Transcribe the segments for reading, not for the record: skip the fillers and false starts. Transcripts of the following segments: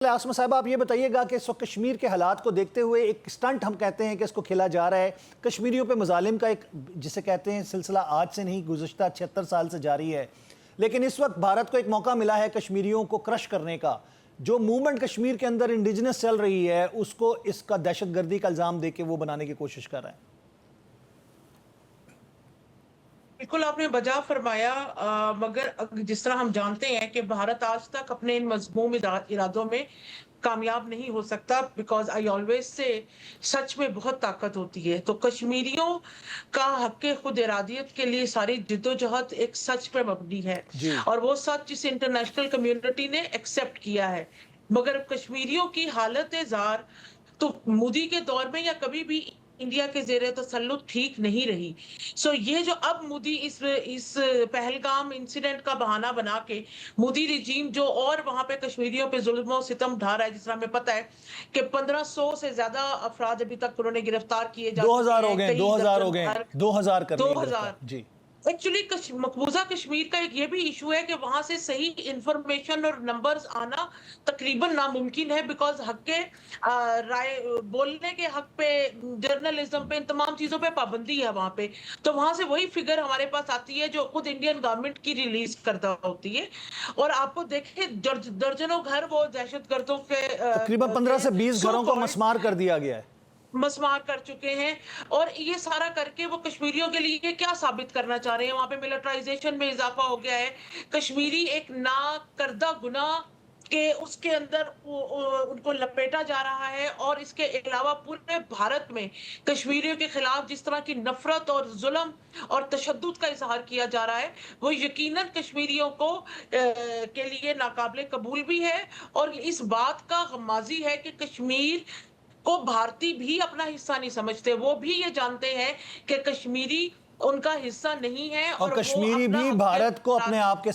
आसमा साहब, आप ये बताइएगा कि इस वक्त कश्मीर के हालात को देखते हुए एक स्टंट हम कहते हैं कि इसको खेला जा रहा है, कश्मीरियों पे मजालिम का एक जिसे कहते हैं सिलसिला आज से नहीं गुज़श्ता 76 साल से जारी है। लेकिन इस वक्त भारत को एक मौका मिला है कश्मीरियों को क्रश करने का। जो मूवमेंट कश्मीर के अंदर इंडिजिनस चल रही है उसको इसका दहशतगर्दी का इल्ज़ाम दे के वो बनाने की कोशिश कर रहे हैं। बिल्कुल आपने बजा फरमाया, मगर जिस तरह हम जानते हैं कि भारत आज तक अपने इन मज़मूम इरादों में कामयाब नहीं हो सकता, बिकॉज आई ऑलवेज से सच में बहुत ताकत होती है। तो कश्मीरियों का हक़ खुद इरादियत के लिए सारी जिद्दोजहद एक सच पे मबनी है और वो सच जिसे इंटरनेशनल कम्युनिटी ने एक्सेप्ट किया है। मगर कश्मीरियों की हालत ज़ार तो मोदी के दौर में या कभी भी इंडिया के ज़ेरे तसल्लुत ठीक नहीं रही। ये जो अब मोदी इस पहलगाम इंसिडेंट का बहाना बना के मोदी रिजीम जो और वहां पे कश्मीरियों पे जुल्म और सितम ढा रहा है, जिस तरह हमें पता है कि 1500 से ज्यादा अफराद अभी तक उन्होंने गिरफ्तार किए जा चुके हैं। 2000 हो गए 2000 2000 एक्चुअली मकबूजा कश्मीर का एक ये भी इशू है कि वहां से सही इंफॉर्मेशन और नंबर्स आना तकरीबन नामुमकिन है, बिकॉज हक के राय बोलने के हक पे, जर्नलिज्म पे, इन तमाम चीजों पे पाबंदी है वहां पे। तो वहां से वही फिगर हमारे पास आती है जो खुद इंडियन गवर्नमेंट की रिलीज करता होती है। और आपको देखें दर्जनों घर वो दहशतगर्दों के तकरीबन 15 से 20 घरों को मस्मार कर दिया गया है, मस्मार कर चुके हैं। और ये सारा करके वो कश्मीरियों के लिए क्या साबित करना चाह रहे हैं? वहां पे मिलिटराइजेशन में इजाफा हो गया है, कश्मीरी एक ना करदा गुनाह के उसके अंदर उनको लपेटा जा रहा है। और इसके अलावा पूरे भारत में कश्मीरियों के खिलाफ जिस तरह की नफरत और जुल्म और तशद्दुद का इजहार किया जा रहा है, वो यकीनन कश्मीरियों को के लिए नाकाबिले कबूल भी है। और इस बात का गमाजी है कि कश्मीर को भारतीय भी अपना हिस्सा नहीं समझते। वो भी ये जानते हैं कि कश्मीरी उनका हिस्सा नहीं है और कश्मीरी भी भारत को अपने आप के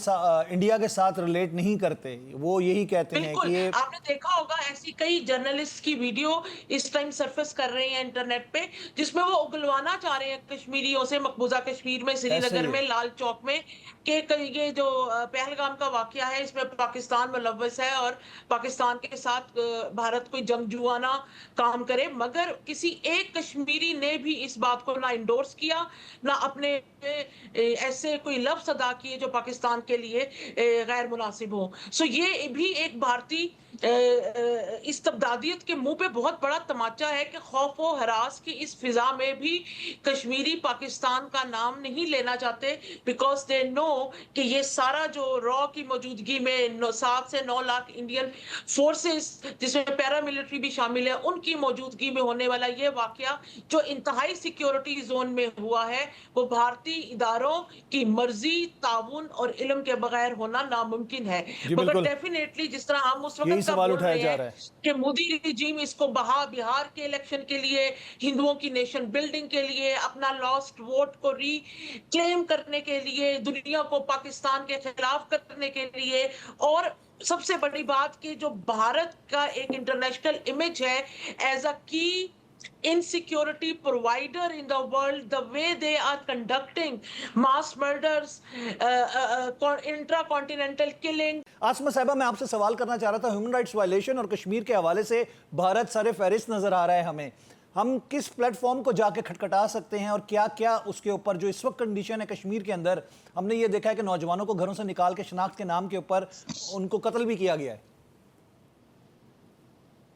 इंडिया के साथ रिलेट नहीं करते। वो यही कहते हैं कि ये आपने देखा होगा ऐसी कई जर्नलिस्ट की वीडियो इस टाइम सरफेस कर रहे हैं इंटरनेट पे, जिसमें वो उगलवाना चाह रहे हैं कश्मीरियों से मकबूजा कश्मीर में, श्रीनगर में, लाल चौक में, कि ये जो पहलगाम का वाकया है इसमें पाकिस्तान मुलव्वस है और पाकिस्तान के साथ भारत कोई जंगजुआना काम करे। मगर किसी एक कश्मीरी ने भी इस बात को ना इंडोर्स किया, ना अपने ऐसे कोई लफ्ज अदा किए जो पाकिस्तान के लिए गैर मुनासिब हो। ये भी एक भारतीय इस तबदादियत के मुंह पे बहुत बड़ा तमाचा है कि खौफ व हरास की इस फिजा में भी कश्मीरी पाकिस्तान का नाम नहीं लेना चाहते, बिकॉज दे नो कि ये सारा जो रॉ की मौजूदगी में 7 से 9 लाख इंडियन फोर्सेस जिसमें पैरामिलिट्री भी शामिल है, उनकी मौजूदगी में होने वाला ये वाकया जो इंतहाई सिक्योरिटी जोन में हुआ है, वो भारतीय इदारों की मर्जी, ताउन और इल्म के बगैर होना नामुमकिन है। मगर डेफिनेटली जिस तरह हम उस वक्त सवाल उठाया जा रहा है कि मोदी रिजीम इसको बिहार के इलेक्शन के लिए, हिंदुओं की नेशन बिल्डिंग के लिए, अपना लॉस्ट वोट को रिक्लेम करने के लिए, दुनिया को पाकिस्तान के खिलाफ करने के लिए, और सबसे बड़ी बात कि जो भारत का एक इंटरनेशनल इमेज है एज अ की insecurity provider in the world, the way they are conducting mass murders, intracontinental killing. आसमा साहिबा, मैं आपसे सवाल करना चाह रहा था, ह्यूमन राइट्स वायलेशन और कश्मीर के हवाले से भारत सर फहरिस्त नजर आ रहा है हमें। हम किस प्लेटफॉर्म को जाके खटखटा सकते हैं और क्या क्या उसके ऊपर जो इस वक्त कंडीशन है कश्मीर के अंदर? हमने ये देखा है कि नौजवानों को घरों से निकाल के शनाख्त के नाम के ऊपर उनको कत्ल भी किया गया है।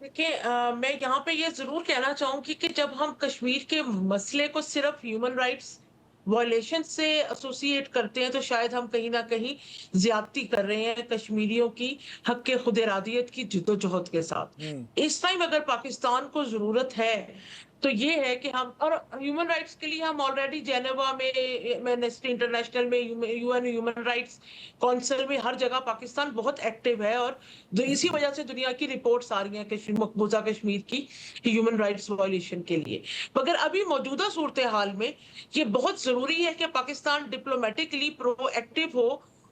देखिए, मैं यहाँ पे ये जरूर कहना चाहूंगी कि जब हम कश्मीर के मसले को सिर्फ ह्यूमन राइट्स वायलेशन से एसोसिएट करते हैं तो शायद हम कहीं ना कहीं ज्यादती कर रहे हैं कश्मीरियों की हक के खुद इरादियत की जिद्दोजहद के साथ। इस टाइम अगर पाकिस्तान को जरूरत है तो ये है कि हम, और ह्यूमन राइट्स के लिए हम ऑलरेडी जेनेवा में, एमनेस्टी इंटरनेशनल में, यूएन ह्यूमन राइट्स काउंसिल में, हर जगह पाकिस्तान बहुत एक्टिव है। और इसी वजह से दुनिया की रिपोर्ट्स आ रही हैं मकबूजा कश्मीर की ह्यूमन राइट्स वायलेशन के लिए। मगर अभी मौजूदा सूरत हाल में ये बहुत जरूरी है कि पाकिस्तान डिप्लोमेटिकली प्रोएक्टिव हो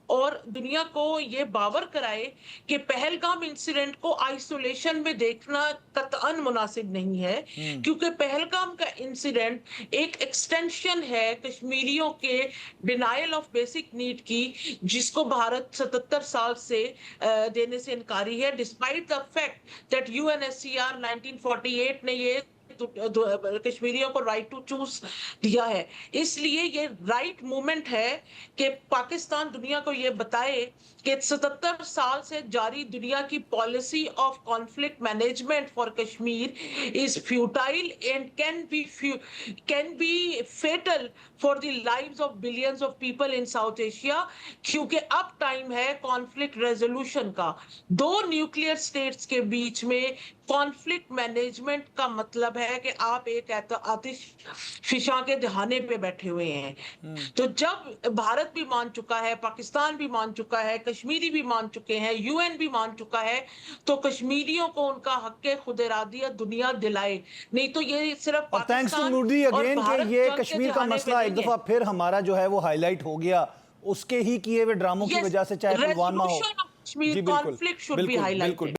और दुनिया को ये बावर कराए कि पहलगाम इंसिडेंट को आइसोलेशन में देखना कतई मुनासिब नहीं है, क्योंकि पहलगाम का इंसिडेंट एक एक्सटेंशन है कश्मीरियों के डिनायल ऑफ बेसिक नीड की, जिसको भारत 77 साल से देने से इनकारी है, despite the fact that UNHCR 1948 ने ये कश्मीरियों को राइट टू चूज दिया है। इसलिए ये राइट मूवमेंट है कि पाकिस्तान दुनिया को ये बताए कि 77 साल से जारी दुनिया की policy of conflict management for Kashmir is futile and can be fatal for the lives of billions of people in South Asia, क्योंकि अब टाइम है कॉन्फ्लिक्ट रेजोल्यूशन का। दो न्यूक्लियर स्टेट्स के बीच में कॉन्फ्लिक्ट मैनेजमेंट का मतलब है कि आप एक आतिश फिशा के दहाने पे बैठे हुए हैं। तो जब भारत भी मान चुका है, पाकिस्तान भी मान चुका है, कश्मीरी भी मान चुके हैं, यूएन भी मान चुका है, तो कश्मीरियों को उनका हक खुद इरादियत दुनिया दिलाए, नहीं तो ये सिर्फ थैंक्स टू पाकिस्तान नूरी और अगेन भारत कि ये जंग के कश्मीर का दहाने पे मसला एक नहीं है। दफा फिर हमारा जो है वो हाईलाइट हो गया, उसके ही किए हुए ड्रामों की Yes, वजह से, चाहे पुलवामा हो। resolution of Kashmir जी बिल्कुल conflict should be बिल्कुल highlighted. बिल्कुल।